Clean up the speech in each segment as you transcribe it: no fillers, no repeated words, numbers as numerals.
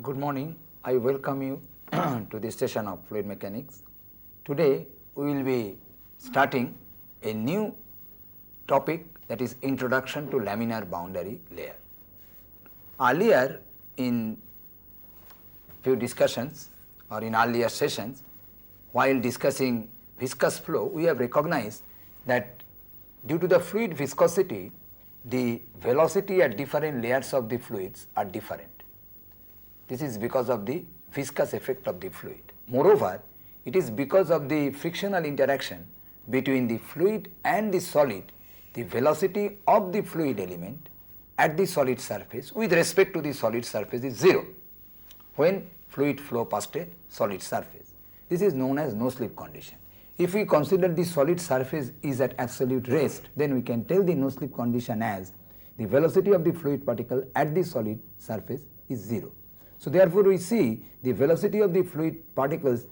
Good morning. I welcome you to this session of fluid mechanics. Today we will be starting a new topic, that is introduction to laminar boundary layer. Earlier in few discussions or in earlier sessions, while discussing viscous flow, we have recognized that due to the fluid viscosity, the velocity at different layers of the fluids are different. This is because of the viscous effect of the fluid. Moreover, it is because of the frictional interaction between the fluid and the solid, the velocity of the fluid element at the solid surface with respect to the solid surface is 0 when fluid flow past a solid surface. This is known as no-slip condition. If we consider the solid surface is at absolute rest, then we can tell the no-slip condition as the velocity of the fluid particle at the solid surface is 0. So therefore, we see the velocity of the fluid particles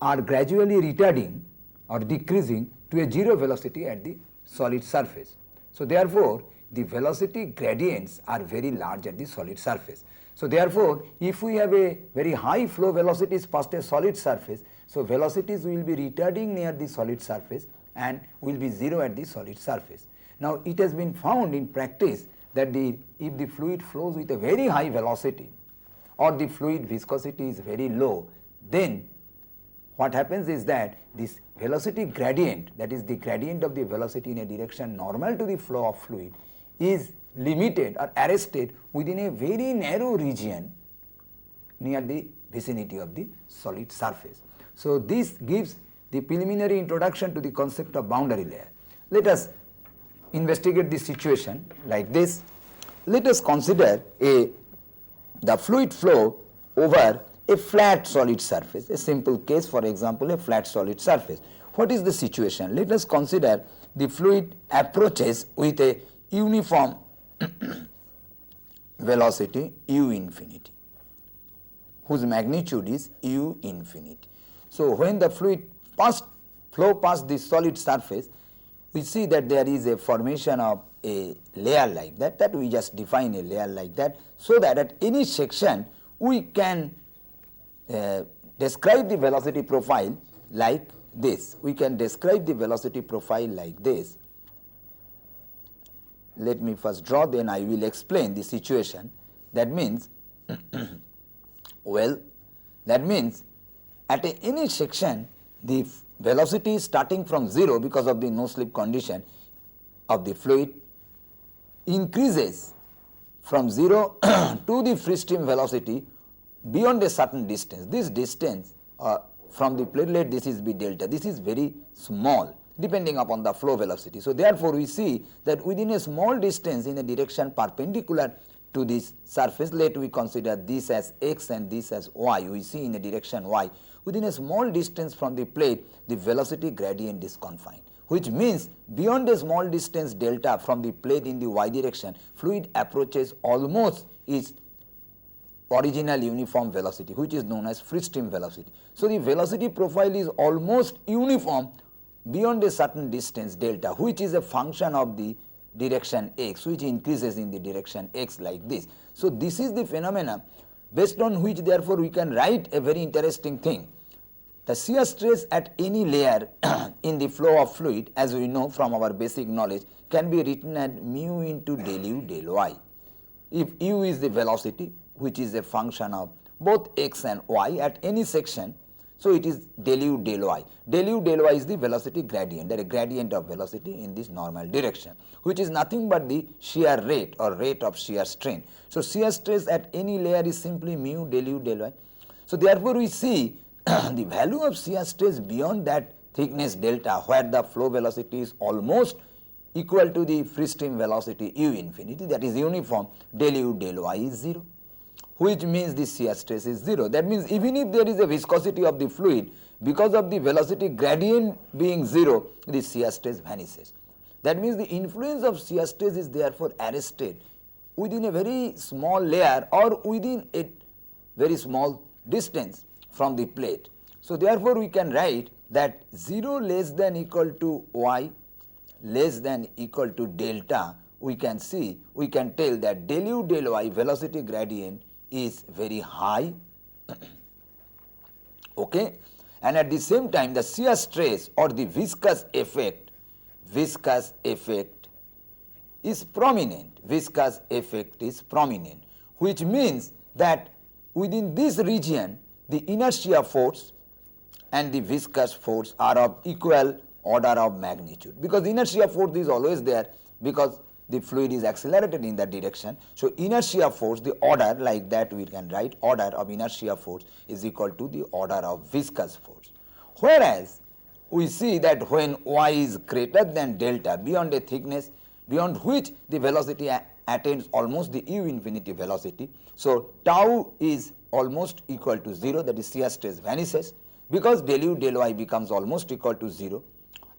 are gradually retarding or decreasing to a 0 velocity at the solid surface. So therefore, the velocity gradients are very large at the solid surface. So therefore, if we have a very high flow velocities past a solid surface, so velocities will be retarding near the solid surface and will be 0 at the solid surface. Now it has been found in practice that if the fluid flows with a very high velocity or the fluid viscosity is very low, then what happens is that this velocity gradient, that is the gradient of the velocity in a direction normal to the flow of fluid, is limited or arrested within a very narrow region near the vicinity of the solid surface. So this gives the preliminary introduction to the concept of boundary layer. Let us investigate this situation like this. Let us consider the fluid flow over a flat solid surface, a simple case, for example, a flat solid surface. What is the situation? Let us consider the fluid approaches with a uniform velocity u infinity, whose magnitude is u infinity. So when the fluid flow past the solid surface, we see that there is a formation of a layer like that we just define a layer like that, so that at any section we can describe the velocity profile like this. We can describe the velocity profile like this. Let me first draw, then I will explain the situation. That means well, that means at any section the velocity is starting from 0 because of the no-slip condition of the fluid increases from 0 to the free stream velocity beyond a certain distance. This distance from the platelet, this is b delta. This is very small depending upon the flow velocity. So therefore, we see that within a small distance in a direction perpendicular to this surface, let we consider this as x and this as y, we see in a direction y, within a small distance from the plate the velocity gradient is confined, which means beyond a small distance delta from the plate in the y direction, fluid approaches almost its original uniform velocity, which is known as free stream velocity. So the velocity profile is almost uniform beyond a certain distance delta, which is a function of the direction x, which increases in the direction x like this. So this is the phenomena based on which therefore we can write a very interesting thing. The shear stress at any layer in the flow of fluid, as we know from our basic knowledge, can be written as mu into del u del y. If u is the velocity, which is a function of both x and y at any section, so it is del u del y. Del u del y is the velocity gradient, that is gradient of velocity in this normal direction, which is nothing but the shear rate or rate of shear strain. So shear stress at any layer is simply mu del u del y. So therefore we see the value of shear stress beyond that thickness delta, where the flow velocity is almost equal to the free stream velocity u infinity, that is uniform, del u del y is 0, which means the shear stress is 0. That means even if there is a viscosity of the fluid, because of the velocity gradient being 0, the shear stress vanishes. That means the influence of shear stress is therefore arrested within a very small layer or within a very small distance from the plate. So therefore we can write that 0 less than equal to y less than equal to delta, we can tell that del u del y velocity gradient is very high, okay, and at the same time the shear stress or the viscous effect is prominent, which means that within this region the inertia force and the viscous force are of equal order of magnitude, because inertia force is always there because the fluid is accelerated in that direction. So inertia force, the order, like that we can write order of inertia force is equal to the order of viscous force. Whereas we see that when y is greater than delta, beyond a thickness beyond which the velocity attains almost the u infinity velocity, so tau is almost equal to 0, that is shear stress vanishes, because del u del y becomes almost equal to 0,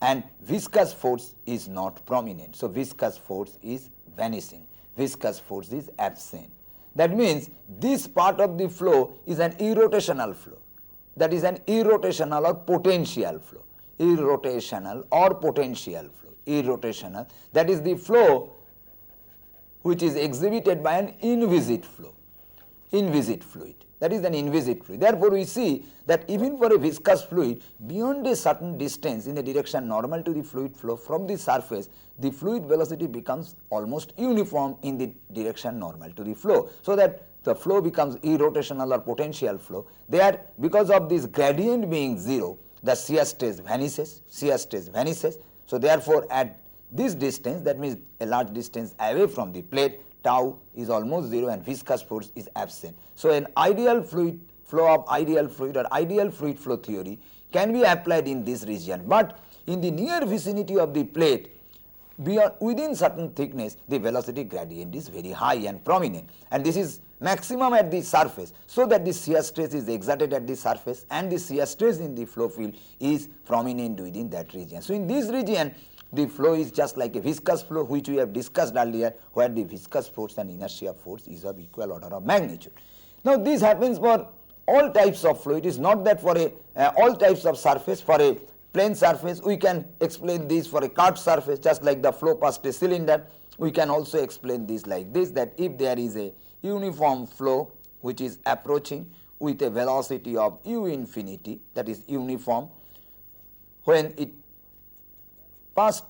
and viscous force is not prominent. So viscous force is vanishing, viscous force is absent. That means this part of the flow is an irrotational flow, that is an irrotational or potential flow, irrotational, that is the flow which is exhibited by an inviscid fluid. That is an inviscid fluid. Therefore, we see that even for a viscous fluid, beyond a certain distance in the direction normal to the fluid flow from the surface, the fluid velocity becomes almost uniform in the direction normal to the flow, so that the flow becomes irrotational or potential flow. There, because of this gradient being 0, the shear stress vanishes, So therefore, at this distance, that means a large distance away from the plate, tau is almost 0 and viscous force is absent. So an ideal fluid flow of ideal fluid or ideal fluid flow theory can be applied in this region, but in the near vicinity of the plate, within certain thickness, the velocity gradient is very high and prominent, and this is maximum at the surface, so that the shear stress is exerted at the surface and the shear stress in the flow field is prominent within that region. So in this region, the flow is just like a viscous flow, which we have discussed earlier, where the viscous force and inertia force is of equal order of magnitude. Now this happens for all types of flow. It is not that for all types of surface. For a plane surface, we can explain this. For a curved surface, just like the flow past a cylinder, we can also explain this like this, that if there is a uniform flow which is approaching with a velocity of u infinity, that is uniform, when it past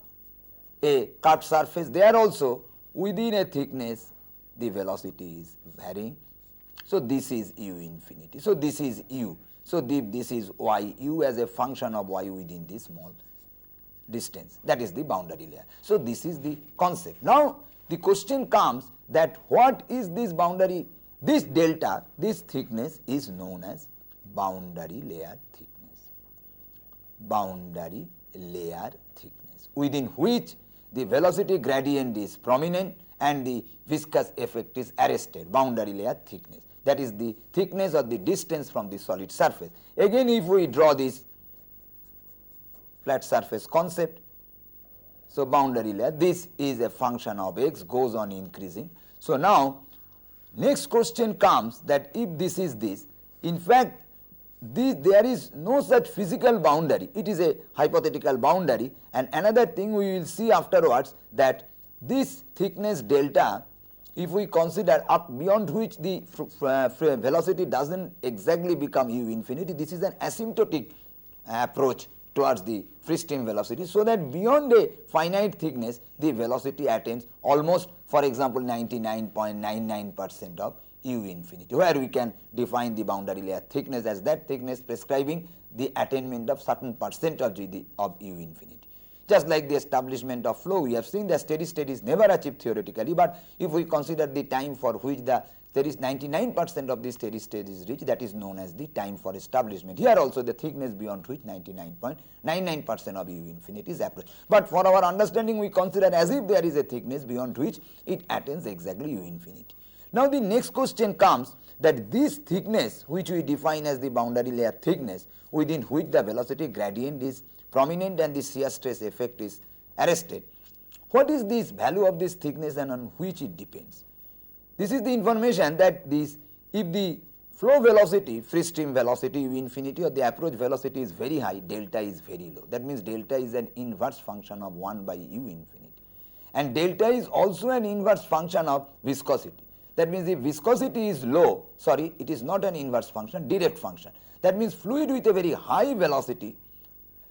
a curved surface, there also within a thickness the velocity is varying. So this is u infinity. So this is u. So this is y, u as a function of y within this small distance, that is the boundary layer. So this is the concept. Now the question comes that what is this boundary, this delta, this thickness is known as boundary layer thickness, within which the velocity gradient is prominent and the viscous effect is arrested, boundary layer thickness. That is the thickness or the distance from the solid surface. Again, if we draw this flat surface concept, so boundary layer, this is a function of x, goes on increasing. So now next question comes that if this is this, in fact there is no such physical boundary, it is a hypothetical boundary. And another thing we will see afterwards, that this thickness delta, if we consider up beyond which the velocity does not exactly become u infinity, this is an asymptotic approach towards the free stream velocity, so that beyond a finite thickness the velocity attains almost, for example, 99.99% of u infinity, where we can define the boundary layer thickness as that thickness prescribing the attainment of certain percentage of u infinity. Just like the establishment of flow, we have seen the steady state is never achieved theoretically, but if we consider the time for which there is 99% of the steady state is reached, that is known as the time for establishment. Here also the thickness beyond which 99.99% of u infinity is approached. But for our understanding, we consider as if there is a thickness beyond which it attains exactly u infinity. Now the next question comes that this thickness, which we define as the boundary layer thickness, within which the velocity gradient is prominent and the shear stress effect is arrested, what is this value of this thickness and on which it depends? This is the information that if the flow velocity, free stream velocity u infinity, or the approach velocity is very high, delta is very low. That means delta is an inverse function of 1 by u infinity, and delta is also an inverse function of viscosity. That means if viscosity is low, sorry, it is not an inverse function, direct function. That means fluid with a very high velocity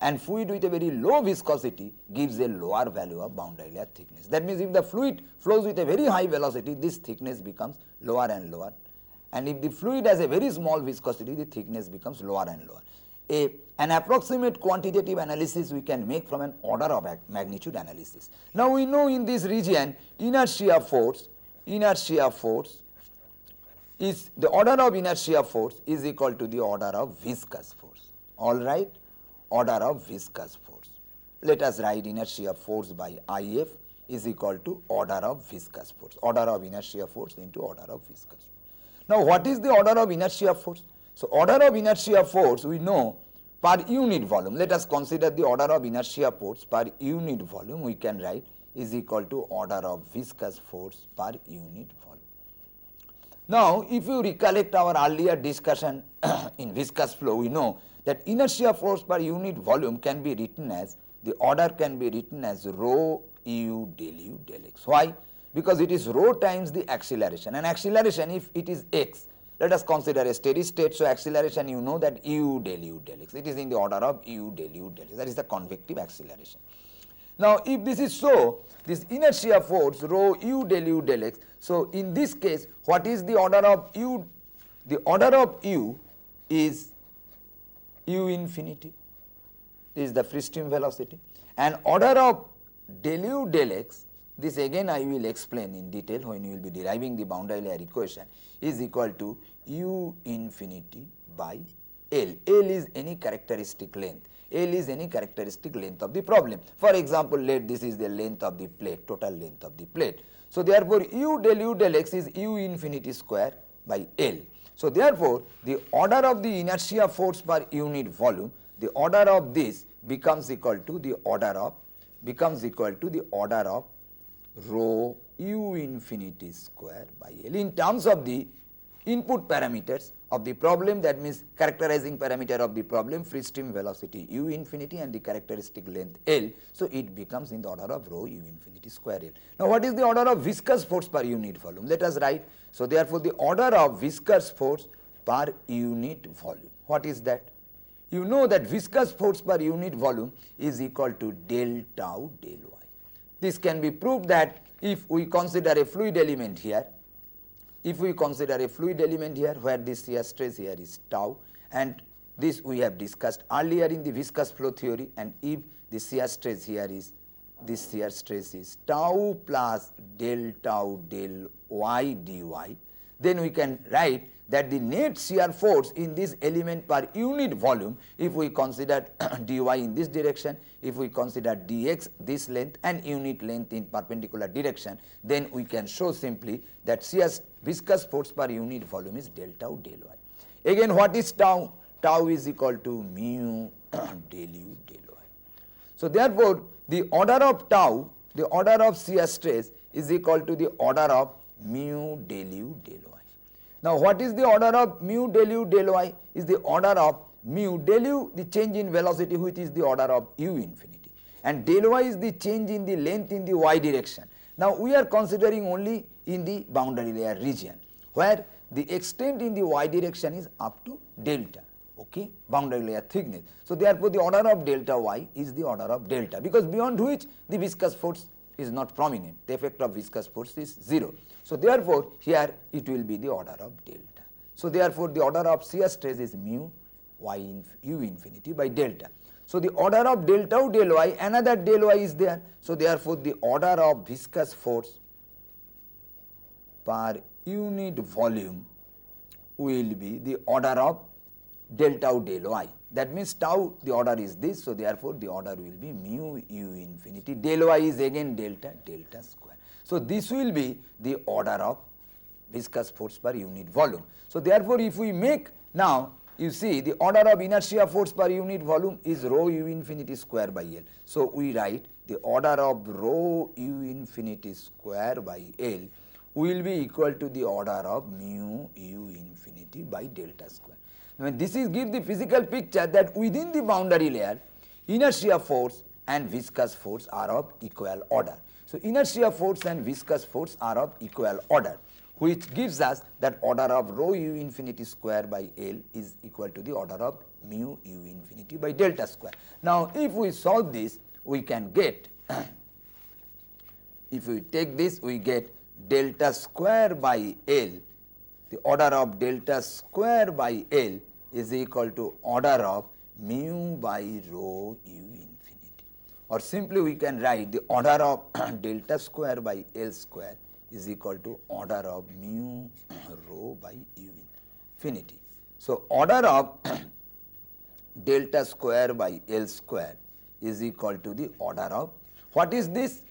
and fluid with a very low viscosity gives a lower value of boundary layer thickness. That means if the fluid flows with a very high velocity, this thickness becomes lower and lower, and if the fluid has a very small viscosity, the thickness becomes lower and lower. An approximate quantitative analysis we can make from an order of magnitude analysis. Now we know in this region inertia force is the order of inertia force is equal to the order of viscous force. All right, order of viscous force. Let us write inertia force by IF is equal to order of viscous force. Order of inertia force into order of viscous force. Now what is the order of inertia force? So order of inertia force we know per unit volume. Let us consider the order of inertia force per unit volume. We can write is equal to order of viscous force per unit volume. Now if you recollect our earlier discussion in viscous flow, we know that inertia force per unit volume can be written as, the order can be written as rho u del u del x. Why? Because it is rho times the acceleration, and acceleration if it is x, let us consider a steady state, so acceleration you know that u del u del x, it is in the order of u del u del x, that is the convective acceleration. Now if this is so, this inertia force rho u del u del x, so in this case what is the order of u? The order of u is u infinity, this is the free stream velocity, and order of del u del x, this again I will explain in detail when you will be deriving the boundary layer equation, is equal to u infinity by L. L is any characteristic length. L is any characteristic length of the problem. For example, let this is the length of the plate, total length of the plate. So therefore u del x is u infinity square by L. So therefore the order of the inertia force per unit volume, the order of this becomes equal to the order of rho u infinity square by L in terms of the input parameters of the problem, that means characterizing parameter of the problem, free stream velocity u infinity and the characteristic length L. So it becomes in the order of rho u infinity square L. Now what is the order of viscous force per unit volume? Let us write. So therefore the order of viscous force per unit volume, what is that? You know that viscous force per unit volume is equal to del tau del y. This can be proved that if we consider a fluid element here, where this shear stress here is tau, and this we have discussed earlier in the viscous flow theory, and if the shear stress here is, this shear stress is tau plus del tau del y dy, then we can write that the net shear force in this element per unit volume, if we consider dy in this direction, if we consider dx this length and unit length in perpendicular direction, then we can show simply that shear viscous force per unit volume is del tau del y. Again, what is tau? Tau is equal to mu del u del y. So therefore the order of tau, the order of shear stress is equal to the order of mu del u del y. Now what is the order of mu del u del y? Is the order of mu del u, the change in velocity, which is the order of u infinity, and del y is the change in the length in the y direction. Now we are considering only in the boundary layer region, where the extent in the y direction is up to delta, okay, boundary layer thickness. So therefore the order of delta y is the order of delta, because beyond which the viscous force is not prominent, the effect of viscous force is 0. So therefore here it will be the order of delta. So therefore the order of shear stress is mu u infinity by delta. So the order of del tau del y, another del y is there. So therefore the order of viscous force per unit volume will be the order of del tau del y. That means tau, the order is this, so therefore the order will be mu u infinity, del y is again delta square. So this will be the order of viscous force per unit volume. So therefore if we make now, you see the order of inertia force per unit volume is rho u infinity square by L. So we write the order of rho u infinity square by L will be equal to the order of mu u infinity by delta square. Now this is give the physical picture that within the boundary layer inertia force and viscous force are of equal order. So inertia force and viscous force are of equal order. which gives us that order of rho u infinity square by L is equal to the order of mu u infinity by delta square. Now, if we solve this, we can get if we take this, we get delta square by L, the order of delta square by L is equal to order of mu by rho u infinity, or simply we can write the order of delta square by L square is equal to order of mu rho by u infinity. So, order of delta square by L square is equal to the order of, what is this?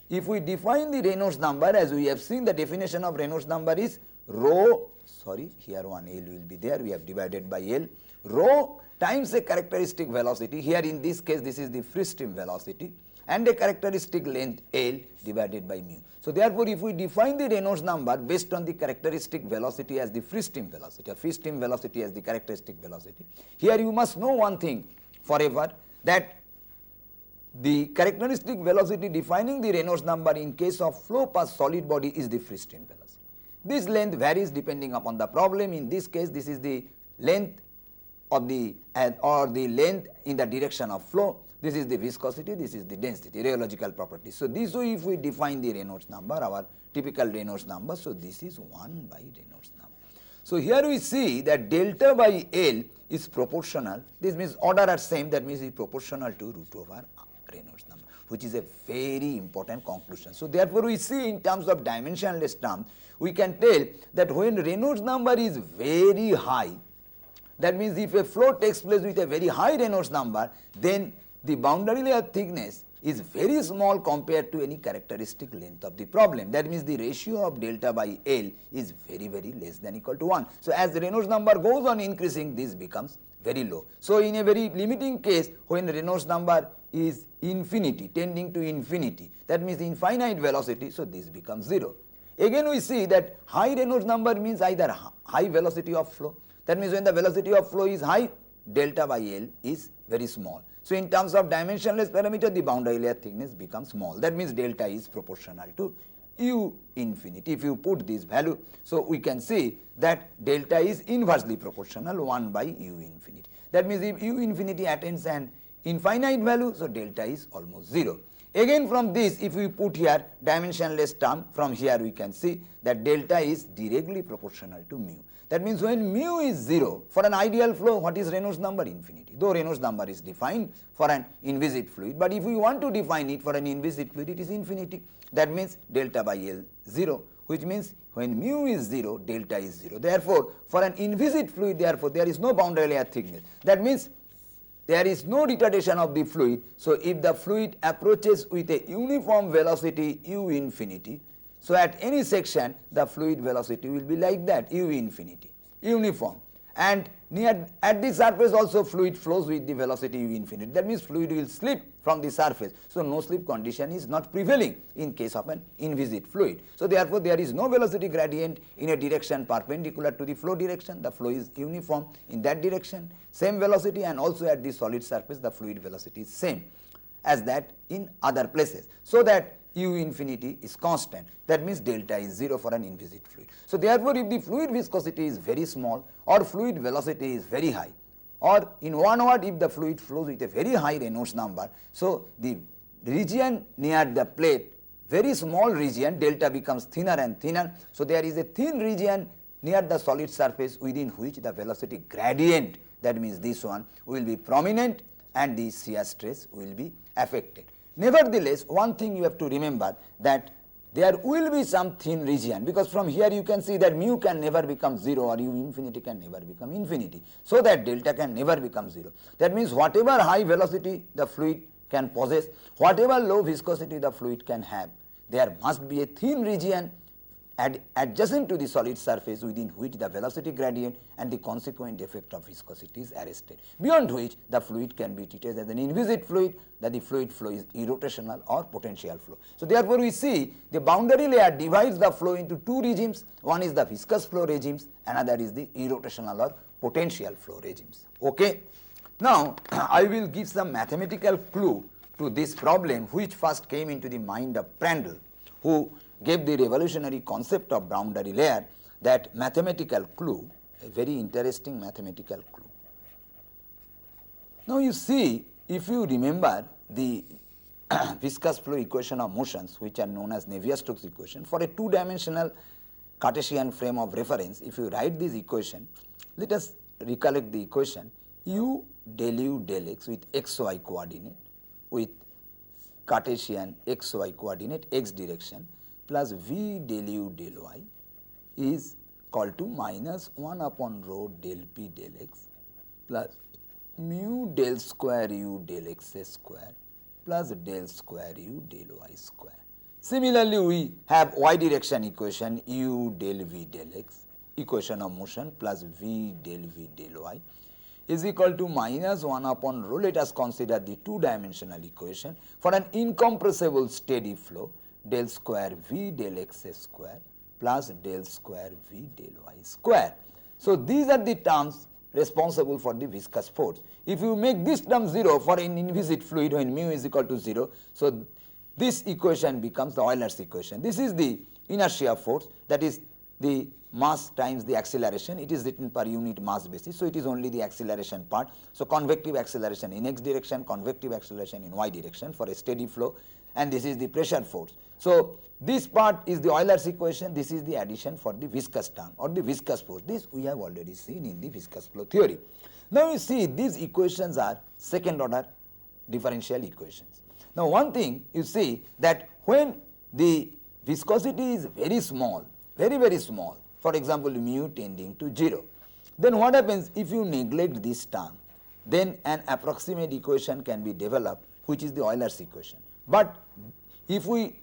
If we define the Reynolds number, as we have seen, the definition of Reynolds number is rho, sorry, here one L will be there, we have divided by L, rho times a characteristic velocity, here in this case this is the free stream velocity, and a characteristic length L divided by mu. So, therefore, if we define the Reynolds number based on the characteristic velocity as the free stream velocity, or free stream velocity as the characteristic velocity, here you must know one thing forever, that the characteristic velocity defining the Reynolds number in case of flow past solid body is the free stream velocity. This length varies depending upon the problem. In this case, this is the length of the or the length in the direction of flow. This is the viscosity, this is the density, rheological properties. So, this way if we define the Reynolds number, our typical Reynolds number, so this is 1 by Reynolds number. So, here we see that delta by L is proportional, this means order are same, that means it is proportional to root over Reynolds number, which is a very important conclusion. So, therefore, we see in terms of dimensionless term, we can tell that when Reynolds number is very high, that means if a flow takes place with a very high Reynolds number, then the boundary layer thickness is very small compared to any characteristic length of the problem. That means the ratio of delta by L is very, very less than equal to 1. So, as the Reynolds number goes on increasing, this becomes very low. So, in a very limiting case, when Reynolds number is infinity, tending to infinity, that means infinite velocity, so this becomes 0. Again we see that high Reynolds number means either high velocity of flow, that means when the velocity of flow is high, delta by L is very small. So, in terms of dimensionless parameter, the boundary layer thickness becomes small, that means delta is proportional to u infinity. If you put this value, so we can see that delta is inversely proportional 1 by u infinity. That means if u infinity attains an infinite value, so delta is almost 0. Again from this, if we put here dimensionless term, from here we can see that delta is directly proportional to mu. That means when mu is 0, for an ideal flow, what is Reynolds number? Infinity. Though Reynolds number is defined for an inviscid fluid, but if we want to define it for an inviscid fluid, it is infinity. That means delta by L 0, which means when mu is 0, delta is 0. Therefore, for an inviscid fluid, therefore, there is no boundary layer thickness. That means there is no retardation of the fluid. So, if the fluid approaches with a uniform velocity u infinity, so at any section the fluid velocity will be like that, u infinity, uniform, and near at the surface also fluid flows with the velocity u infinity. That means fluid will slip from the surface. So, no slip condition is not prevailing in case of an inviscid fluid. So, therefore, there is no velocity gradient in a direction perpendicular to the flow direction, the flow is uniform in that direction, same velocity, and also at the solid surface the fluid velocity is same as that in other places. So, that u infinity is constant, that means delta is 0 for an inviscid fluid. So, therefore, if the fluid viscosity is very small or fluid velocity is very high, or in one word, if the fluid flows with a very high Reynolds number, so the region near the plate, very small region, delta becomes thinner and thinner. So, there is a thin region near the solid surface within which the velocity gradient, that means this one, will be prominent and the shear stress will be affected. Nevertheless, one thing you have to remember, that there will be some thin region, because from here you can see that mu can never become 0 or u infinity can never become infinity. So, that delta can never become 0. That means whatever high velocity the fluid can possess, whatever low viscosity the fluid can have, there must be a thin region adjacent to the solid surface within which the velocity gradient and the consequent effect of viscosity is arrested, beyond which the fluid can be treated as an inviscid fluid, that the fluid flow is irrotational or potential flow. So, therefore, we see the boundary layer divides the flow into two regimes, one is the viscous flow regimes, another is the irrotational or potential flow regimes. Okay. Now, I will give some mathematical clue to this problem which first came into the mind of Prandtl, who gave the revolutionary concept of boundary layer, that mathematical clue, a very interesting mathematical clue. Now, you see, if you remember the viscous flow equation of motions, which are known as Navier-Stokes equation, for a two-dimensional Cartesian frame of reference, if you write this equation, let us recollect the equation u del x with xy coordinate with Cartesian xy coordinate x direction plus v del u del y is equal to minus 1 upon rho del p del x plus mu del square u del x square plus del square u del y square. Similarly, we have y direction equation u del v del x, equation of motion, plus v del v del y is equal to minus 1 upon rho. Let us consider the two-dimensional equation for an incompressible steady flow, del square v del x square plus del square v del y square. So, these are the terms responsible for the viscous force. If you make this term 0 for an inviscid fluid when mu is equal to 0, so this equation becomes the Euler's equation. This is the inertia force, that is the mass times the acceleration. It is written per unit mass basis, so it is only the acceleration part. So, convective acceleration in x direction, convective acceleration in y direction for a steady flow, and this is the pressure force. So, this part is the Euler's equation, this is the addition for the viscous term or the viscous force. This we have already seen in the viscous flow theory. Now, you see these equations are second order differential equations. Now, one thing you see that when the viscosity is very small, very small, for example, mu tending to 0, then what happens if you neglect this term? Then an approximate equation can be developed, which is the Euler's equation. But if we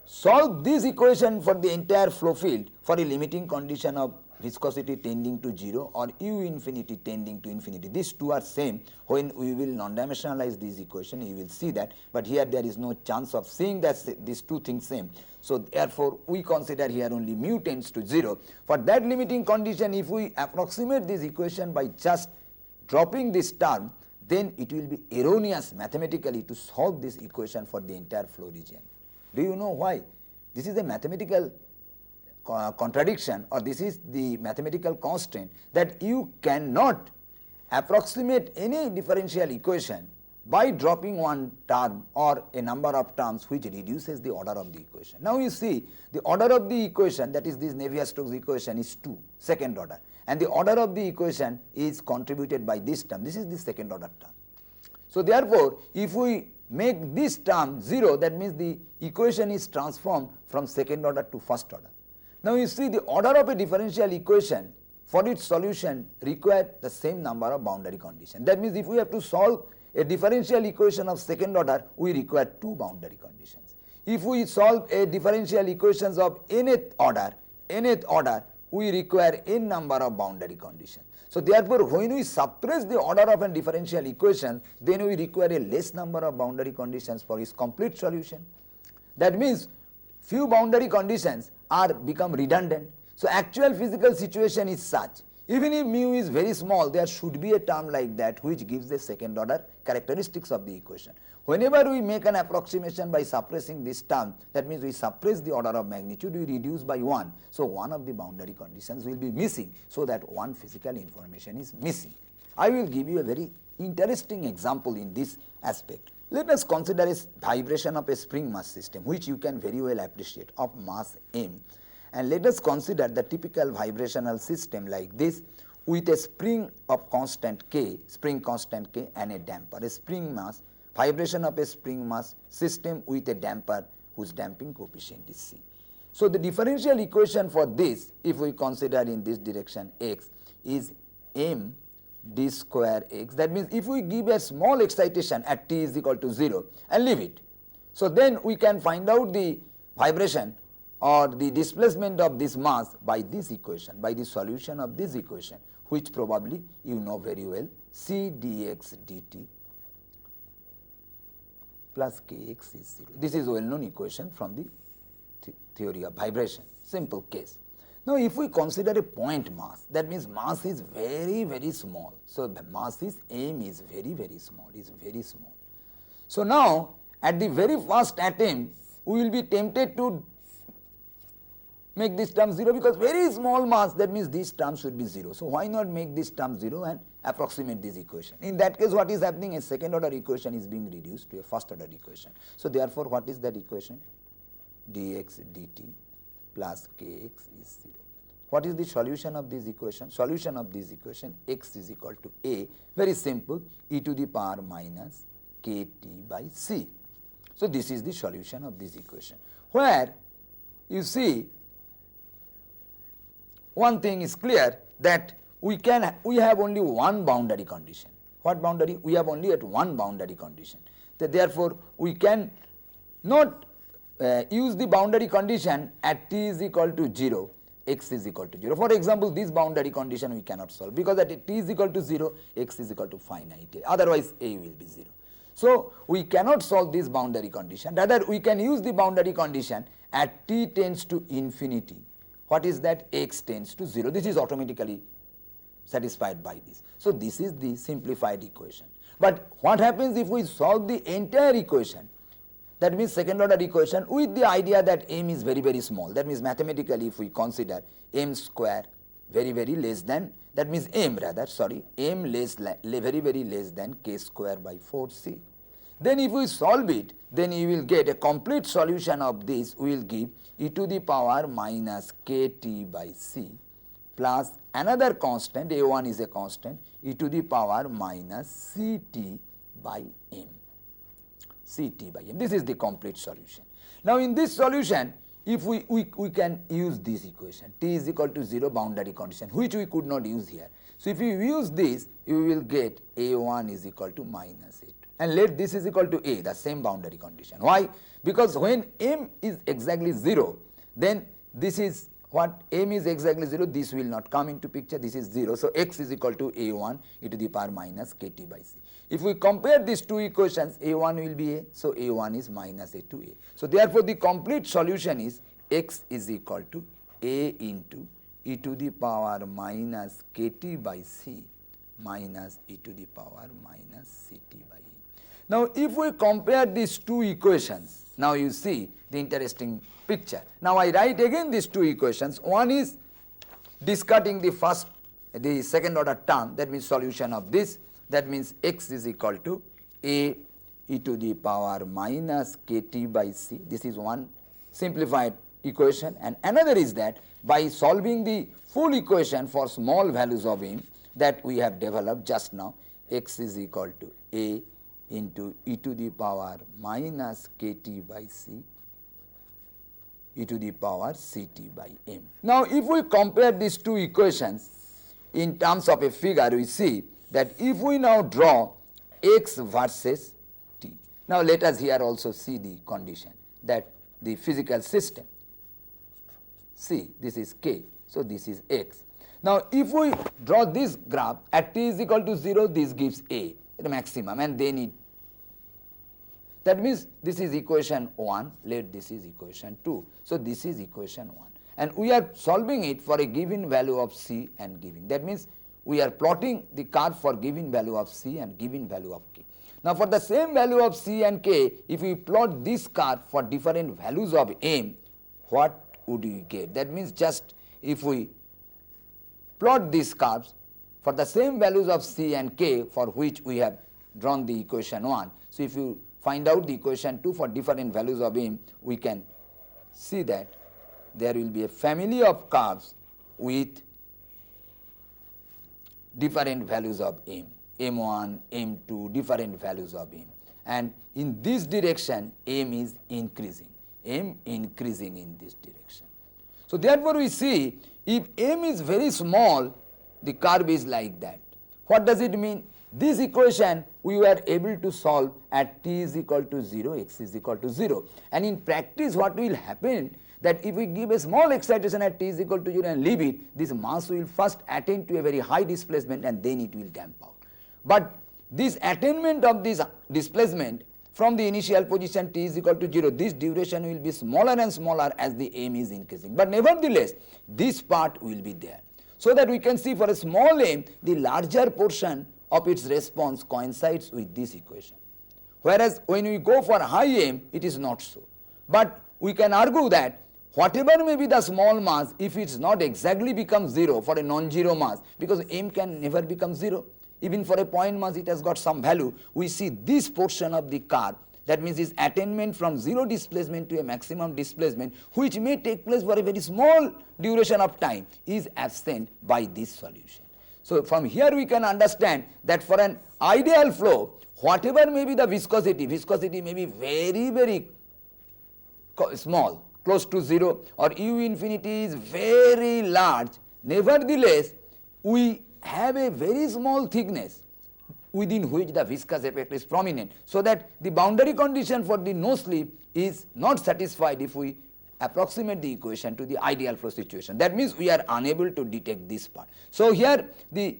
solve this equation for the entire flow field for a limiting condition of viscosity tending to 0 or u infinity tending to infinity, these two are same. When we will non-dimensionalize this equation, you will see that, but here there is no chance of seeing that these two things same. So, therefore, we consider here only mu tends to 0. For that limiting condition, if we approximate this equation by just dropping this term, then it will be erroneous mathematically to solve this equation for the entire flow region. Do you know why? This is a mathematical contradiction, or this is the mathematical constraint, that you cannot approximate any differential equation by dropping one term or a number of terms which reduces the order of the equation. Now, you see the order of the equation, that is this Navier-Stokes equation, is 2, second order, and the order of the equation is contributed by this term. This is the second order term. So, therefore, if we make this term 0, that means the equation is transformed from second order to first order. Now, you see the order of a differential equation for its solution require the same number of boundary conditions. That means, if we have to solve a differential equation of second order, we require 2 boundary conditions. If we solve a differential equations of nth order, we require n number of boundary conditions. So, therefore, when we suppress the order of a differential equation, then we require a less number of boundary conditions for its complete solution. That means, few boundary conditions are become redundant. So, actual physical situation is such, even if mu is very small, there should be a term like that which gives the second order characteristics of the equation. Whenever we make an approximation by suppressing this term, that means we suppress the order of magnitude, we reduce by 1. So, one of the boundary conditions will be missing, so that one physical information is missing. I will give you a very interesting example in this aspect. Let us consider a vibration of a spring mass system, which you can very well appreciate, of mass m, and let us consider the typical vibrational system like this with a spring of constant k, spring constant k, and a damper, a spring mass, vibration of a spring mass system with a damper whose damping coefficient is c. So, the differential equation for this, if we consider in this direction x, is m d square x. That means, if we give a small excitation at t is equal to 0 and leave it, so then we can find out the vibration or the displacement of this mass by this equation, by the solution of this equation, which probably you know very well, c dx dt plus kx is 0. This is a well known equation from the theory of vibration, simple case. Now, if we consider a point mass, that means mass is very small. So, the mass is m is very small, is very small. So, now at the very first attempt, we will be tempted to make this term 0 because very small mass, that means this term should be 0. So why not make this term 0 and approximate this equation? In that case, what is happening? A second order equation is being reduced to a first order equation. So therefore, what is that equation? Dx dt plus kx is 0. What is the solution of this equation? Solution of this equation, x is equal to a, very simple, e to the power minus kt by c. So this is the solution of this equation, where you see one thing is clear, that we have only one boundary condition. What boundary? We have only at one boundary condition. Therefore, we can not use the boundary condition at t is equal to 0, x is equal to 0. For example, this boundary condition we cannot solve because at t is equal to 0, x is equal to finite, otherwise a will be 0. So we cannot solve this boundary condition. Rather, we can use the boundary condition at t tends to infinity. What is that? X tends to 0. This is automatically satisfied by this. So this is the simplified equation. But what happens if we solve the entire equation? That means second order equation with the idea that m is very, very small. That means mathematically if we consider m square very, very less than, that means m very, very less than k square by 4c. Then if we solve it, then you will get a complete solution of this will give e to the power minus kt by c plus another constant, a1 is a constant, e to the power minus ct by m. Ct by m. This is the complete solution. Now in this solution, if we can use this equation, t is equal to 0 boundary condition, which we could not use here. So if you use this, you will get a1 is equal to minus a2. And let this is equal to a, the same boundary condition. Why? Because when m is exactly 0, then this is what? M is exactly 0, this will not come into picture, this is 0. So x is equal to a1 e to the power minus kt by c. If we compare these two equations, a1 will be a, so a1 is minus a to a. So therefore the complete solution is x is equal to a into e to the power minus kt by c minus e to the power minus ct by a. Now if we compare these two equations, now you see the interesting picture. Now I write again these two equations. One is discarding the second order term, that means solution of this, that means x is equal to a e to the power minus kt by c. This is one simplified equation, and another is that by solving the full equation for small values of m that we have developed just now, x is equal to a into e to the power minus kt by c e to the power ct by m. Now if we compare these two equations in terms of a figure, we see that if we now draw x versus t. Now let us here also see the condition that the physical system, see this is k, so this is x. Now if we draw this graph at t is equal to 0, this gives a, the maximum, and then it, that means this is equation 1, let this is equation 2. So this is equation 1, and we are solving it for a given value of c and giving. That means we are plotting the curve for given value of c and given value of k. Now for the same value of c and k, if we plot this curve for different values of m, what would we get? That means just if we plot these curves for the same values of c and k for which we have drawn the equation 1. So if you find out the equation 2 for different values of m, we can see that there will be a family of curves with different values of m, m1, m2, different values of m. And in this direction, m is increasing, m increasing in this direction. So therefore we see if m is very small, the curve is like that. What does it mean? This equation we were able to solve at t is equal to 0, x is equal to 0. And in practice what will happen, that if we give a small excitation at t is equal to 0 and leave it, this mass will first attain to a very high displacement and then it will damp out. But this attainment of this displacement from the initial position t is equal to 0, this duration will be smaller and smaller as the m is increasing. But nevertheless, this part will be there. So that we can see for a small m, the larger portion of its response coincides with this equation. Whereas when we go for high m, it is not so. But we can argue that whatever may be the small mass, if it's not exactly becomes 0 for a non-zero mass, because m can never become 0, even for a point mass it has got some value, we see this portion of the curve, that means its attainment from 0 displacement to a maximum displacement, which may take place for a very small duration of time, is absent by this solution. So from here we can understand that for an ideal flow, whatever may be the viscosity, viscosity may be very, very small, close to 0, or u infinity is very large, nevertheless we have a very small thickness within which the viscous effect is prominent, so that the boundary condition for the no slip is not satisfied if we approximate the equation to the ideal flow situation. That means we are unable to detect this part. So here the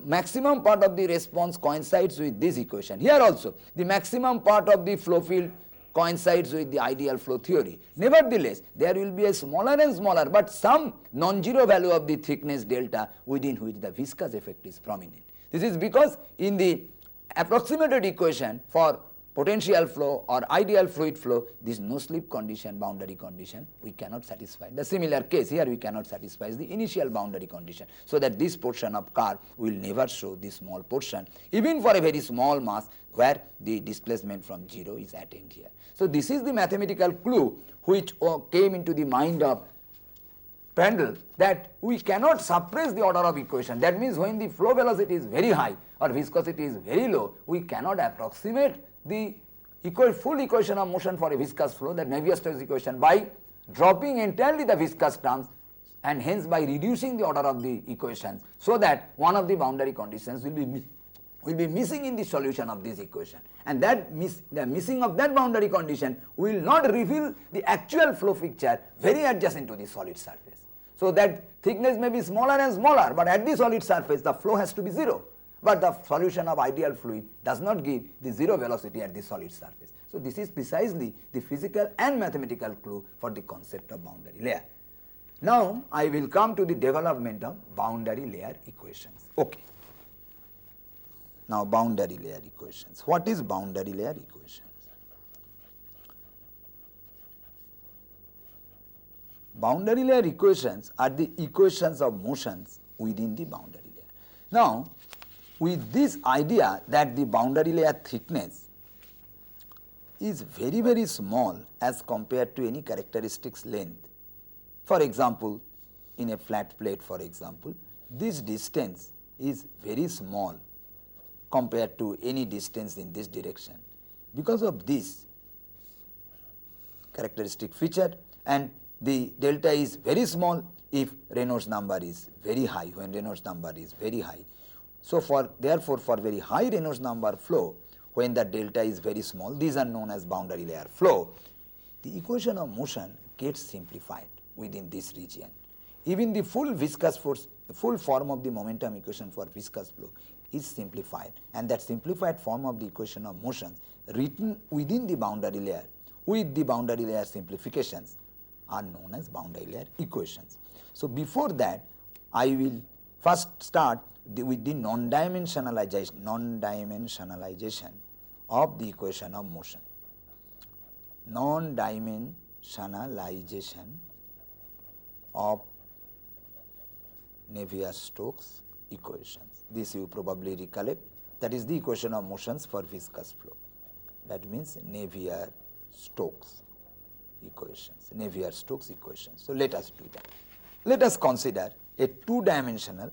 maximum part of the response coincides with this equation. Here also the maximum part of the flow field coincides with the ideal flow theory. Nevertheless, there will be a smaller and smaller, but some non-zero value of the thickness delta within which the viscous effect is prominent. This is because in the approximated equation for potential flow or ideal fluid flow, this no slip condition, boundary condition, we cannot satisfy. The similar case here, we cannot satisfy the initial boundary condition, so that this portion of curve will never show this small portion, even for a very small mass where the displacement from 0 is attained here. So this is the mathematical clue which came into the mind of Prandtl, that we cannot suppress the order of equation. That means when the flow velocity is very high or viscosity is very low, we cannot approximate the full equation of motion for a viscous flow, that Navier-Stokes equation, by dropping entirely the viscous terms and hence by reducing the order of the equations, so that one of the boundary conditions will be missing in the solution of this equation, and that the missing of that boundary condition will not reveal the actual flow picture very adjacent to the solid surface. So that thickness may be smaller and smaller, but at the solid surface the flow has to be 0. But the solution of ideal fluid does not give the 0 velocity at the solid surface. So this is precisely the physical and mathematical clue for the concept of boundary layer. Now I will come to the development of boundary layer equations. Okay. Now boundary layer equations. What is boundary layer equations? Boundary layer equations are the equations of motions within the boundary layer. Now, with this idea that the boundary layer thickness is very, very small as compared to any characteristics length. For example, in a flat plate, for example, this distance is very small compared to any distance in this direction. Because of this characteristic feature, and the delta is very small if Reynolds number is very high, when Reynolds number is very high. So therefore for very high Reynolds number flow, when the delta is very small, these are known as boundary layer flow, the equation of motion gets simplified within this region. Even the full viscous force, full form of the momentum equation for viscous flow is simplified, and that simplified form of the equation of motion written within the boundary layer with the boundary layer simplifications are known as boundary layer equations. So before that, I will first start with the non-dimensionalization of the equation of motion. Non-dimensionalization of Navier-Stokes equations. This you probably recollect, that is the equation of motions for viscous flow. That means Navier-Stokes equations, Navier-Stokes equations. So let us do that. Let us consider a two-dimensional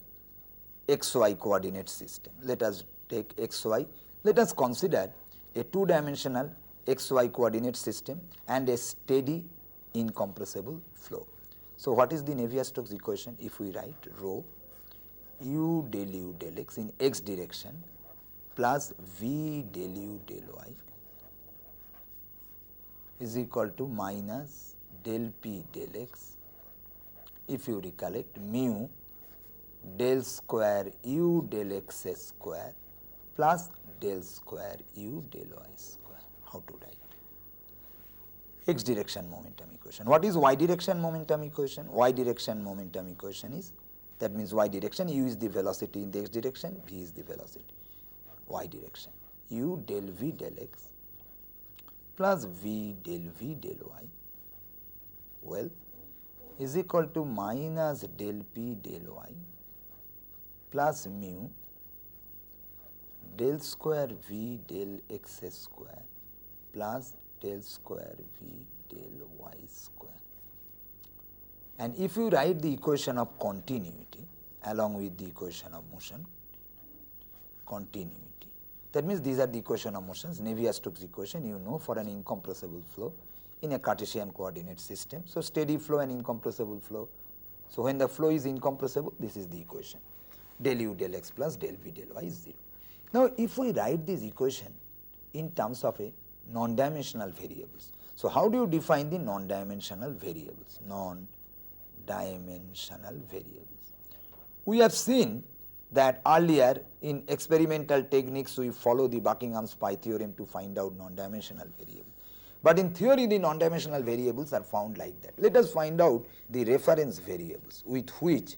xy coordinate system. Let us take xy. Let us consider a two-dimensional xy coordinate system and a steady incompressible flow. So what is the Navier-Stokes equation? If we write rho u del u del x in x direction plus v del u del y is equal to minus del p del x, if you recollect, mu del square u del x square plus del square u del y square. How to write? X direction momentum equation. What is y direction momentum equation? Y direction momentum equation is, that means y direction, u is the velocity in the x direction, v is the velocity. Y direction, u del v del x plus v del y. Well, is equal to minus del p del y plus mu del square v del x square plus del square v del y square. And if you write the equation of continuity along with the equation of motion, continuity, that means these are the equation of motions, Navier-Stokes equation, you know, for an incompressible flow in a Cartesian coordinate system. So, steady flow and incompressible flow. So, when the flow is incompressible, this is the equation, del u del x plus del v del y is 0. Now, if we write this equation in terms of a non-dimensional variables, so how do you define the non-dimensional variables? Non-dimensional variables. We have seen that earlier in experimental techniques we follow the Buckingham's pi theorem to find out non-dimensional variables. But in theory the non-dimensional variables are found like that. Let us find out the reference variables with which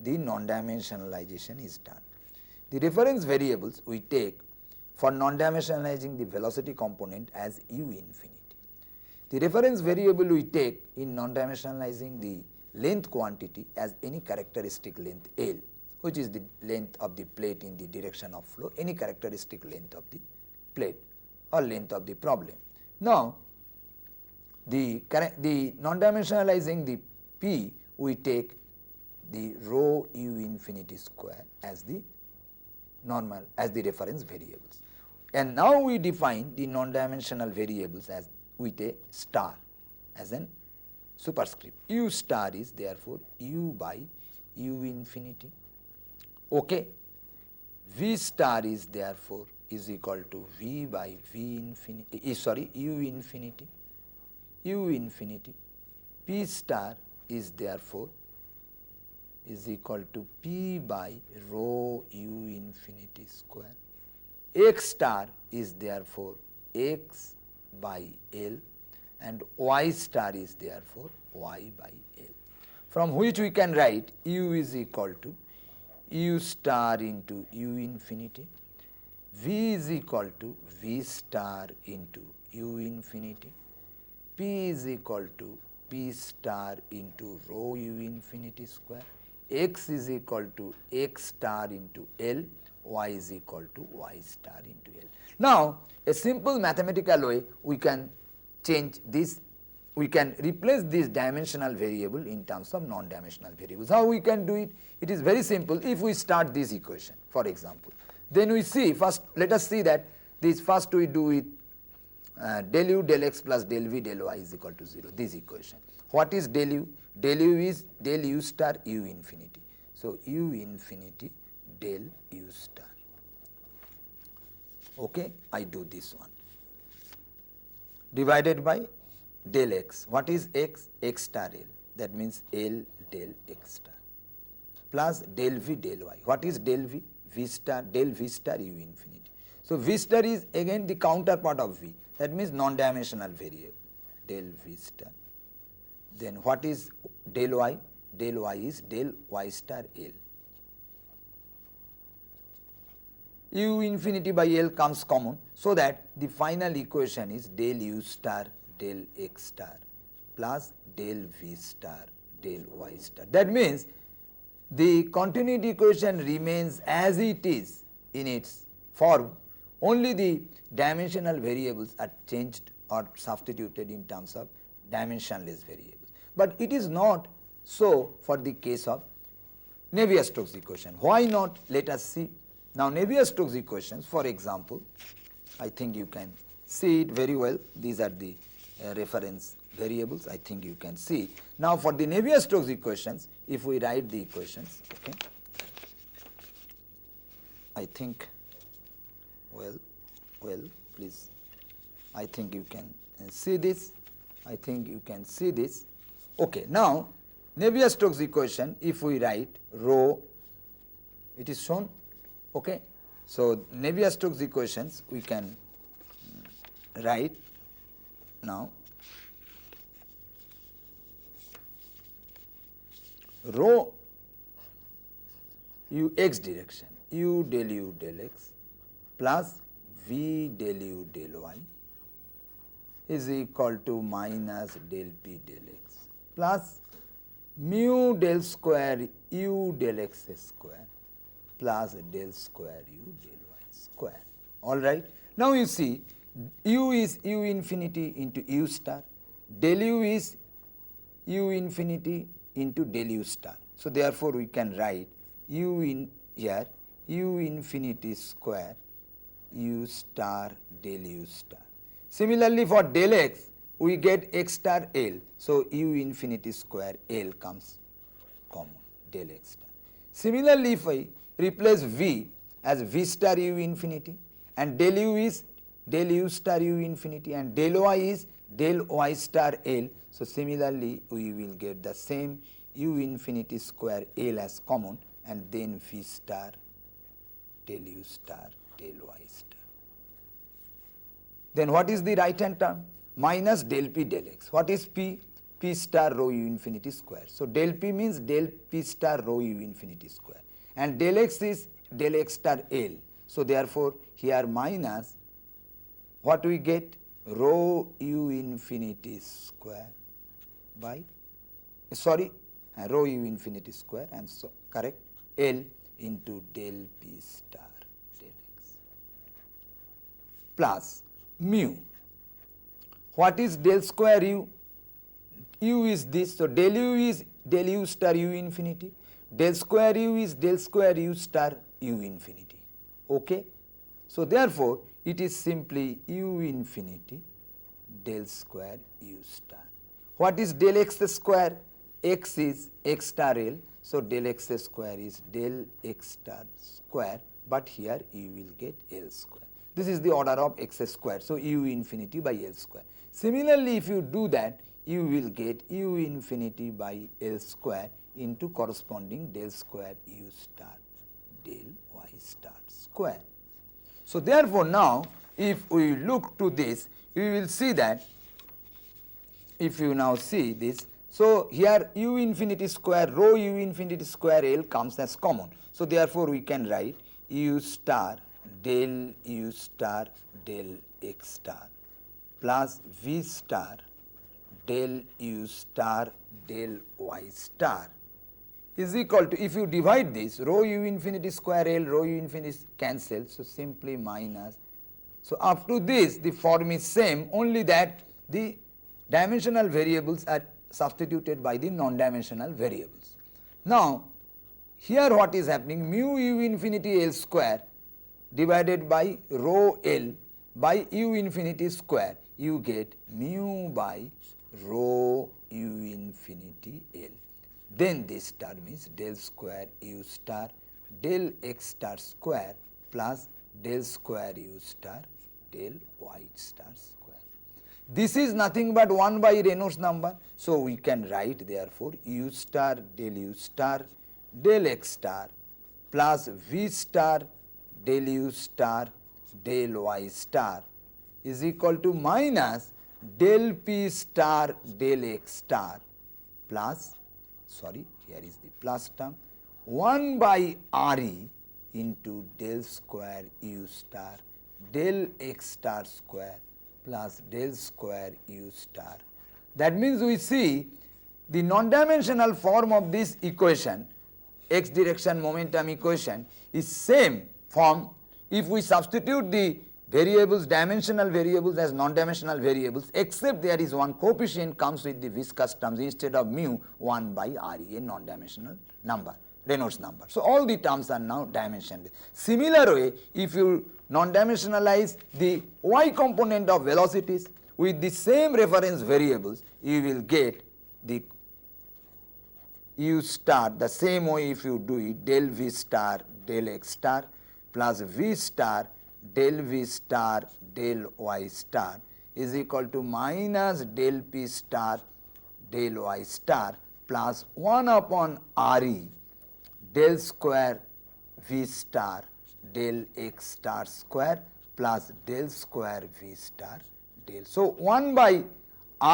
the non-dimensionalization is done. The reference variables we take for non-dimensionalizing the velocity component as u infinity. The reference variable we take in non-dimensionalizing the length quantity as any characteristic length L, which is the length of the plate in the direction of flow, any characteristic length of the plate or length of the problem. Now, the non-dimensionalizing the P, we take the rho u infinity square as the normal, as the reference variables. And now we define the non-dimensional variables as with a star as an superscript. U star is therefore u by u infinity. Okay. V star is therefore is equal to v by v infinity, u infinity, u infinity. P star is therefore is equal to p by rho u infinity square. X star is therefore x by L and y star is therefore y by L, from which we can write u is equal to u star into u infinity, v is equal to v star into u infinity, p is equal to p star into rho u infinity square, x is equal to x star into L, y is equal to y star into L. Now, a simple mathematical way we can change this, we can replace this dimensional variable in terms of non-dimensional variables. How we can do it? It is very simple. If we start this equation, for example, then we see first, let us see that this first we do with del u del x plus del v del y is equal to 0, this equation. What is del u? Del u is del u star u infinity. So, u infinity del u star. Okay, I do this one. Divided by del x. What is x? X star L. That means L del x star. Plus del v del y. What is del v? V star del v star u infinity. So, v star is again the counterpart of v. That means non-dimensional variable. Del v star. Then what is del y? Del y is del y star L. U infinity by L comes common, so that the final equation is del u star del x star plus del v star del y star. That means the continuity equation remains as it is in its form, only the dimensional variables are changed or substituted in terms of dimensionless variables. But it is not so for the case of Navier-Stokes equation. Why not? Let us see. Now, Navier-Stokes equations, for example, I think you can see it very well. These are the reference variables. I think you can see. Now, for the Navier-Stokes equations, if we write the equations, okay, I think, well, please, I think you can see this. I think you can see this. Okay. Now, Navier-Stokes equation, if we write rho, it is shown. Okay. So, Navier-Stokes equations we can write now rho u x direction, u del u del x plus v del u del y is equal to minus del p del x plus mu del square u del x square plus del square u del y square. All right. Now you see u is u infinity into u star, del u is u infinity into del u star. So therefore we can write u in here u infinity square u star del u star. Similarly for del x we get x star L. So u infinity square L comes common, del x star. Similarly if I replace v as v star u infinity and del u is del u star u infinity and del y is del y star L. So similarly we will get the same u infinity square L as common and then v star del u star del y star. Then what is the right hand term? Minus del p del x. What is p? P star rho u infinity square. So del p means del p star rho u infinity square and del x is del x star L. So therefore here minus what we get? Rho u infinity square by rho u infinity square and so correct L into del p star del x plus mu. What is del square u? U is this, so del u is del u star u infinity, del square u is del square u star u infinity. Okay? So therefore it is simply u infinity del square u star. What is del x square? X is x star L, so del x square is del x star square, but here you will get L square. This is the order of x square, so u infinity by L square. Similarly, if you do that, you will get u infinity by L square into corresponding del square u star del y star square. So therefore now if we look to this, you will see that if you now see this, so here u infinity square rho u infinity square L comes as common. So therefore we can write u star del u star del x star plus v star del u star del y star is equal to, if you divide this, rho u infinity square L, rho u infinity cancel, so simply minus. So up to this the form is same, only that the dimensional variables are substituted by the non-dimensional variables. Now here what is happening, mu u infinity L square divided by rho L by u infinity square, you get mu by rho u infinity L. Then this term is del square u star del x star square plus del square u star del y star square. This is nothing but 1 by Reynolds number. So we can write therefore u star del x star plus v star del u star del y star is equal to minus del p star del x star plus, here is the plus term, 1 by Re into del square u star del x star square plus del square u star. That means we see the non-dimensional form of this equation, x direction momentum equation, is same form if we substitute the variables, dimensional variables as non-dimensional variables, except there is one coefficient comes with the viscous terms instead of mu 1 by Re, a non-dimensional number, Reynolds number. So all the terms are now dimensionless. Similar way, if you non-dimensionalize the y component of velocities with the same reference variables, you will get the u star the same way if you do it, del v star del x star plus v star del v star del y star is equal to minus del p star del y star plus 1 upon Re del square v star del x star square plus del square v star del. So 1 by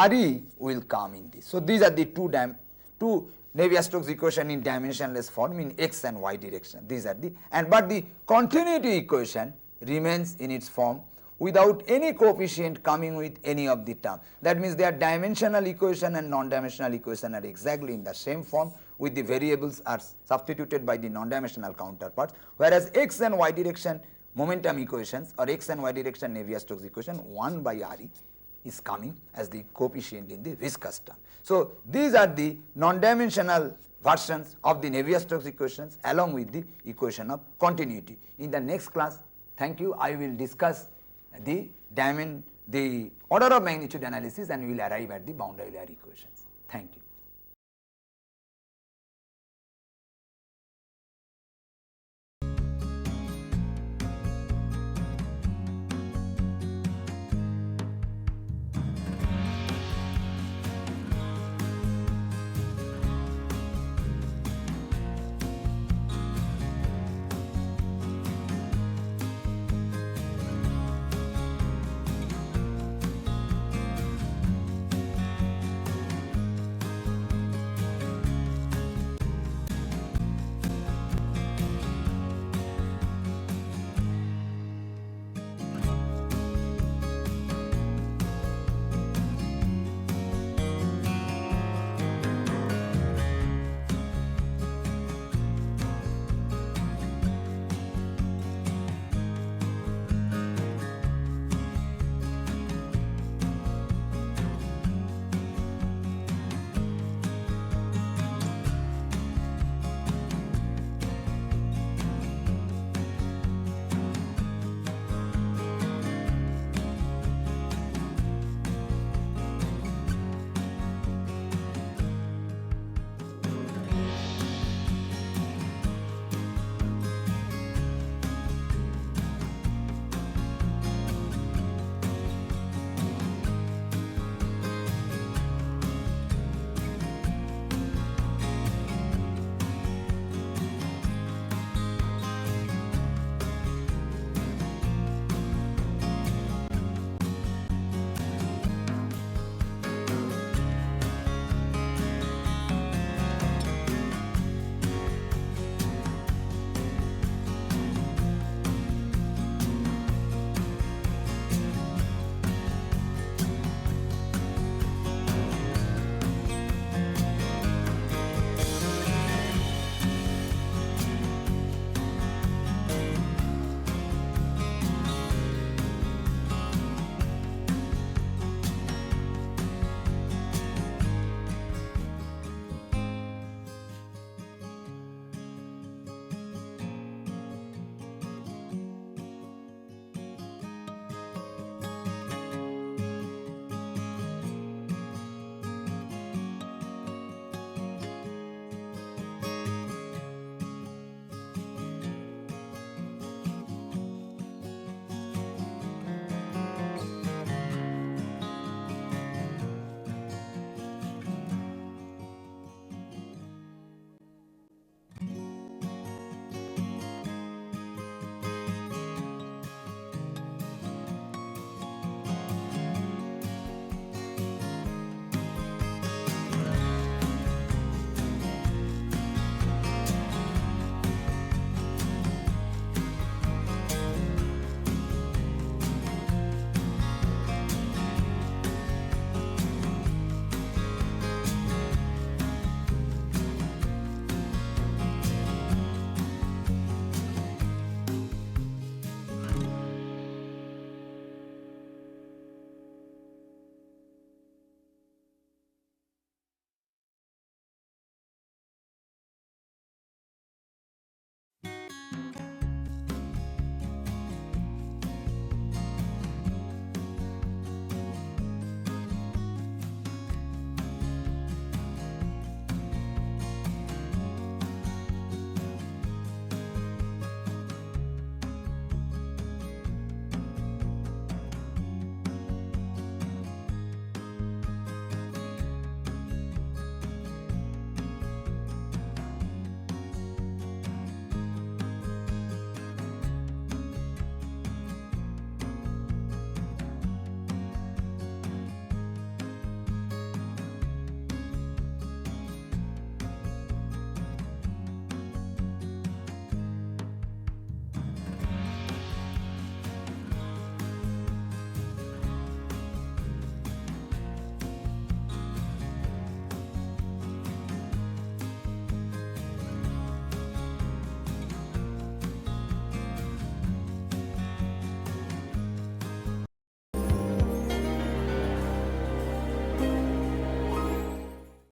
Re will come in this. So these are the two Navier-Stokes equation in dimensionless form in x and y direction. These are the, but the continuity equation remains in its form without any coefficient coming with any of the term. That means their dimensional equation and non-dimensional equation are exactly in the same form, with the variables are substituted by the non-dimensional counterparts, whereas x and y direction momentum equations or x and y direction Navier-Stokes equation 1 by Re is coming as the coefficient in the viscous term. So these are the non-dimensional versions of the Navier-Stokes equations along with the equation of continuity. In the next class, thank you, I will discuss the order of magnitude analysis and we will arrive at the boundary layer equations. Thank you.